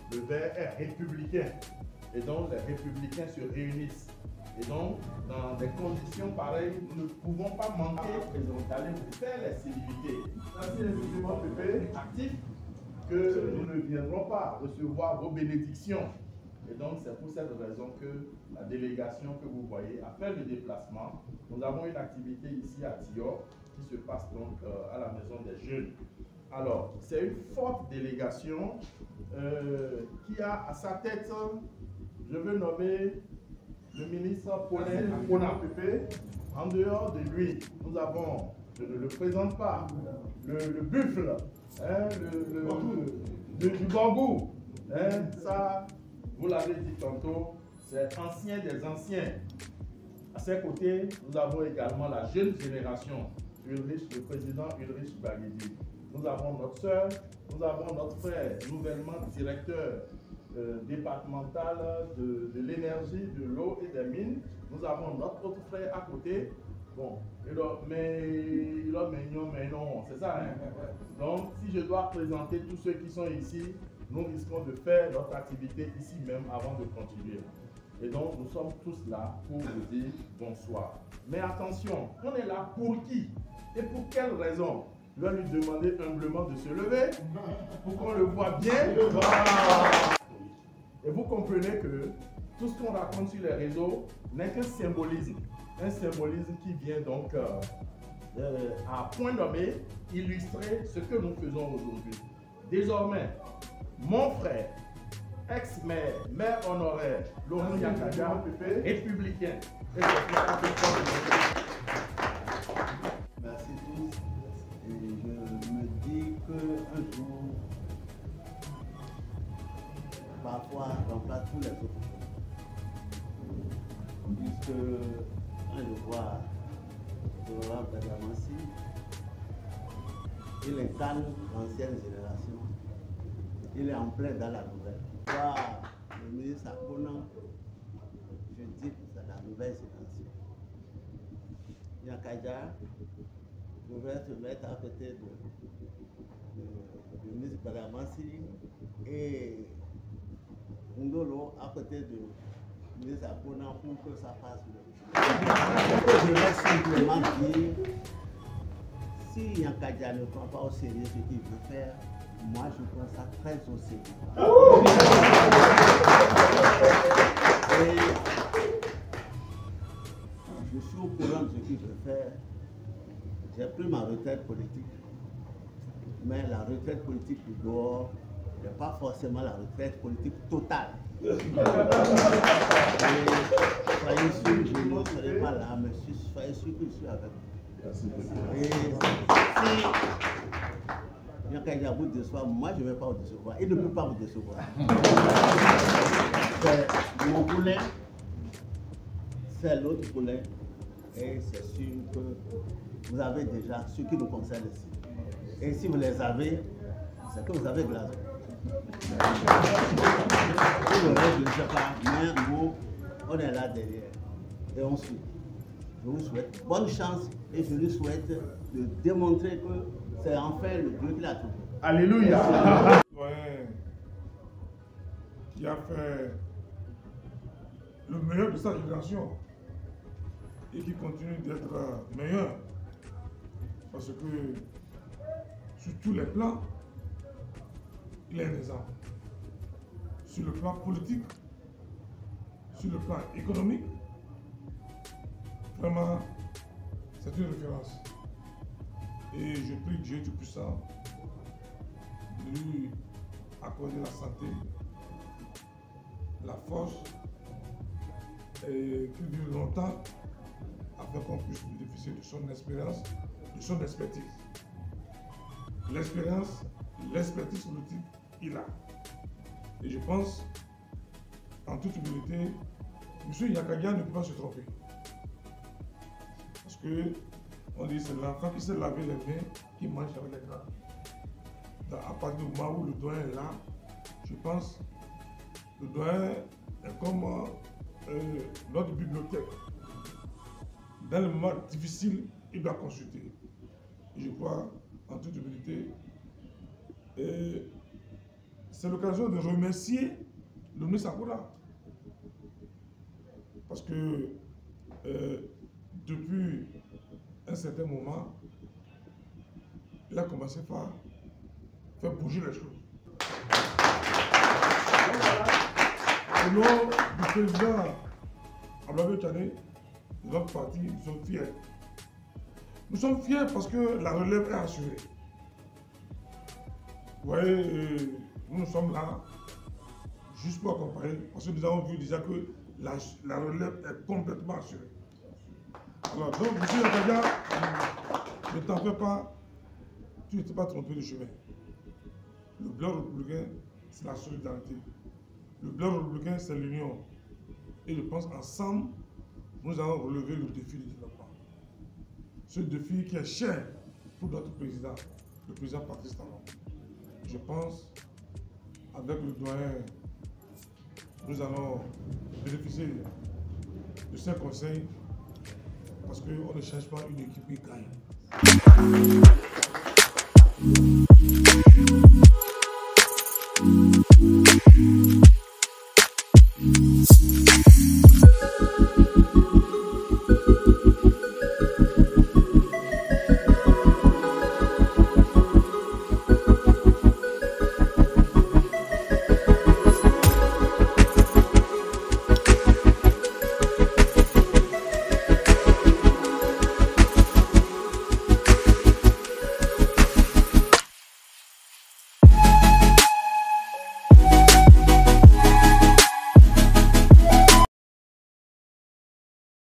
Le vert est républicain et donc les républicains se réunissent. Et donc, dans des conditions pareilles, nous ne pouvons pas manquer d'aller faire les civilités. C'est les musulmans actifs que nous ne viendrons pas recevoir vos bénédictions. Et donc, c'est pour cette raison que la délégation que vous voyez a fait le déplacement. Nous avons une activité ici à Tior qui se passe donc à la Maison des Jeunes. Alors, c'est une forte délégation qui a à sa tête, je veux nommer le ministre Akona Pepe. En dehors de lui, nous avons, je ne le présente pas, le buffle, hein, du bambou. Hein, ça, vous l'avez dit tantôt, c'est ancien des anciens. À ses côtés, nous avons également la jeune génération, Ulrich, le président Ulrich Bagidi. Nous avons notre soeur, nous avons notre frère, nouvellement directeur départemental de l'énergie, de l'eau et des mines. Nous avons notre autre frère à côté. Bon, mais non, c'est ça. Hein? Donc, si je dois présenter tous ceux qui sont ici, nous risquons de faire notre activité ici même avant de continuer. Et donc, nous sommes tous là pour vous dire bonsoir. Mais attention, on est là pour qui et pour quelle raison? Je vais lui demander humblement de se lever pour qu'on le voit bien. Et vous comprenez que tout ce qu'on raconte sur les réseaux n'est qu'un symbolisme. Un symbolisme qui vient donc à point nommé illustrer ce que nous faisons aujourd'hui. Désormais, mon frère, ex-maire, maire honoraire, Laurent Yakaja, républicain. Merci tous. Et je me dis qu'un jour, parfois, remplace tous les autres. Puisque, quand je vois Laurent Badamansi, il incarne l'ancienne génération. Il est en plein dans la nouvelle. Voir le ministre Akona, je dis que c'est la nouvelle génération. Yakaja, je vais se mettre à côté du ministre Badamansi et Ngolo à côté du ministre Akona pour que ça fasse le. Je vais simplement dire, si Yakaja ne prend pas au sérieux ce qu'il veut faire, moi je prends ça très au sérieux. Et je suis au courant de ce qu'il veut faire. J'ai pris ma retraite politique, mais la retraite politique du dehors n'est pas forcément la retraite politique totale. Et soyez sûr, je ne serai pas là, mais soyez sûr que je suis avec vous. Et si Yakaja vous déçoit, moi je ne vais pas vous décevoir. Il ne peut pas vous décevoir. C'est mon poulet, c'est l'autre poulet, et c'est sûr que vous avez déjà ce qui nous concerne ici. Et si vous les avez, c'est que vous avez de l'argent. Pour le reste, je ne sais pas, mais nous, on est là derrière et on suit. je vous souhaite bonne chance et je lui souhaite de démontrer que c'est enfin le Dieu qui l'a trouvé. Alléluia. Ouais. Qui a fait le meilleur de sa génération et qui continue d'être meilleur. Parce que sur tous les plans, il est un exemple. Sur le plan politique, sur le plan économique, vraiment, c'est une référence. Et je prie Dieu Tout-Puissant de lui accorder la santé, la force et qu'il dure longtemps afin qu'on puisse bénéficier de son expérience, de son expertise. L'expérience, l'expertise politique, il a. Et je pense, en toute humilité, M. Yakadia ne peut pas se tromper. Parce que, on dit c'est l'enfant qui s'est lavé les mains qui mange avec les grands. À partir du moment où le doyen est là, je pense, le doyen est comme notre bibliothèque. Dans le moment difficile, il doit consulter. Et je crois, en toute humilité, c'est l'occasion de remercier le ministre Sakura. Parce que depuis un certain moment, il a commencé par faire bouger les choses. Au nom du président Abdoulaye Tchane, notre parti, nous sommes fiers. Nous sommes fiers parce que la relève est assurée. Vous voyez, nous sommes là juste pour accompagner, parce que nous avons vu déjà que la relève est complètement assurée. Alors, donc, M. Yakadia, ne t'en fais pas, tu ne t'es pas trompé de chemin. Le blanc républicain, c'est la solidarité. Le blanc républicain, c'est l'union. Et je pense ensemble, nous allons relever le défi du développement. Ce défi qui est cher pour notre président, le président Patrice Talon. Je pense, avec le doyen, nous allons bénéficier de ces conseils parce qu'on ne cherche pas une équipe qui gagne.